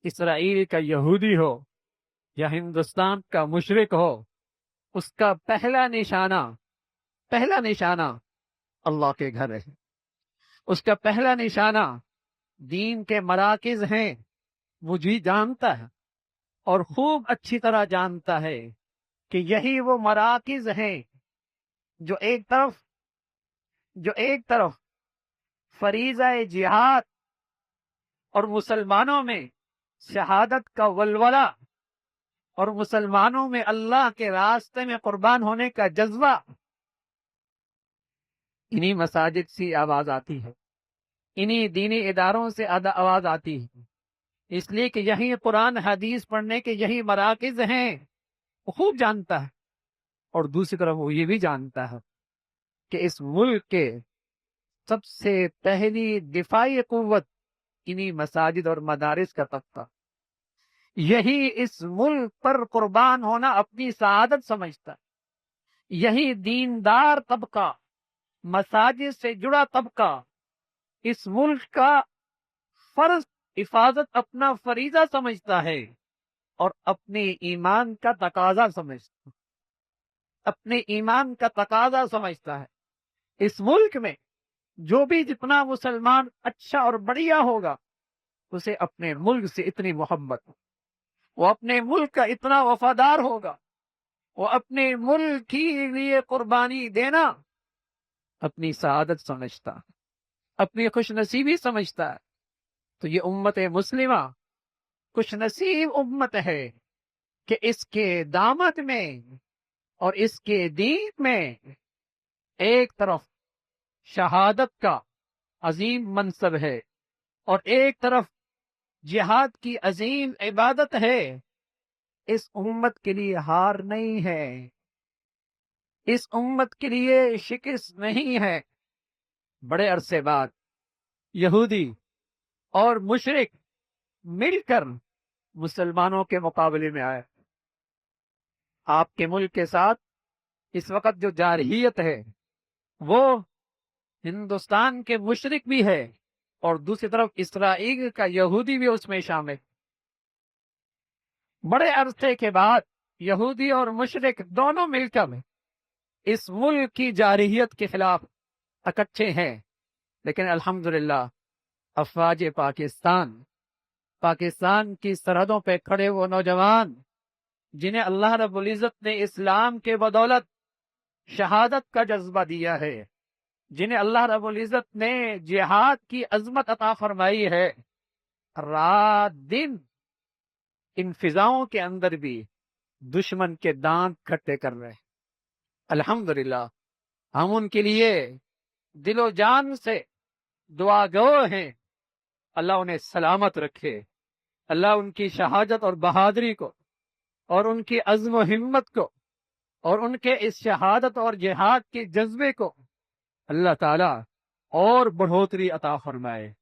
اسرائیل کا یہودی ہو یا ہندوستان کا مشرک ہو، اس کا پہلا نشانہ اللہ کے گھر ہے، اس کا پہلا نشانہ دین کے مراکز ہیں۔ مجھے جانتا ہے اور خوب اچھی طرح جانتا ہے کہ یہی وہ مراکز ہیں جو ایک طرف فریضہ جہاد اور مسلمانوں میں شہادت کا ولولہ اور مسلمانوں میں اللہ کے راستے میں قربان ہونے کا جذبہ، انہی مساجد سے آواز آتی ہے، انہی دینی اداروں سے آواز آتی ہے، اس لیے کہ یہی قرآن حدیث پڑھنے کے یہی مراکز ہیں۔ وہ خوب جانتا ہے، اور دوسری طرف وہ یہ بھی جانتا ہے کہ اس ملک کے سب سے پہلی دفاعی قوت انہی مساجد اور مدارس کا طبقہ، یہی اس ملک پر قربان ہونا اپنی سعادت سمجھتا ہے، یہی دیندار طبقہ، مساجد سے جڑا طبقہ اس ملک کا فرض حفاظت اپنا فریضہ سمجھتا ہے اور اپنے ایمان کا تقاضا سمجھتا ہے۔ اس ملک میں جو بھی جتنا مسلمان اچھا اور بڑھیا ہوگا، اسے اپنے ملک سے اتنی محبت، وہ اپنے ملک کا اتنا وفادار ہوگا، وہ اپنے ملک کے لیے قربانی دینا اپنی سعادت سمجھتا، اپنی خوش نصیبی سمجھتا ہے۔ تو یہ امت مسلمہ خوش نصیب امت ہے کہ اس کے دامت میں اور اس کے دین میں ایک طرف شہادت کا عظیم منصب ہے اور ایک طرف جہاد کی عظیم عبادت ہے۔ اس امت کے لیے ہار نہیں ہے، اس امت کے لیے شکست نہیں ہے۔ بڑے عرصے بعد یہودی اور مشرک مل کر مسلمانوں کے مقابلے میں آئے۔ آپ کے ملک کے ساتھ اس وقت جو جارحیت ہے وہ ہندوستان کے مشرک بھی ہے، اور دوسری طرف اسرائیل کا یہودی بھی اس میں شامل۔ بڑے عرصے کے بعد یہودی اور مشرک دونوں مل کر اس ملک کی جارحیت کے خلاف اکٹھے ہیں، لیکن الحمدللہ افواج پاکستان کی سرحدوں پہ کھڑے وہ نوجوان جنہیں اللہ رب العزت نے اسلام کے بدولت شہادت کا جذبہ دیا ہے، جنہیں اللہ رب العزت نے جہاد کی عظمت عطا فرمائی ہے، رات دن ان فضاؤں کے اندر بھی دشمن کے دانت کھٹے کر رہے ہیں۔ الحمدللہ ہم ان کے لیے دل و جان سے دعا گو ہیں، اللہ انہیں سلامت رکھے، اللہ ان کی شہادت اور بہادری کو اور ان کی عزم و ہمت کو اور ان کے اس شہادت اور جہاد کے جذبے کو اللہ تعالی اور بڑھوتری عطا فرمائے۔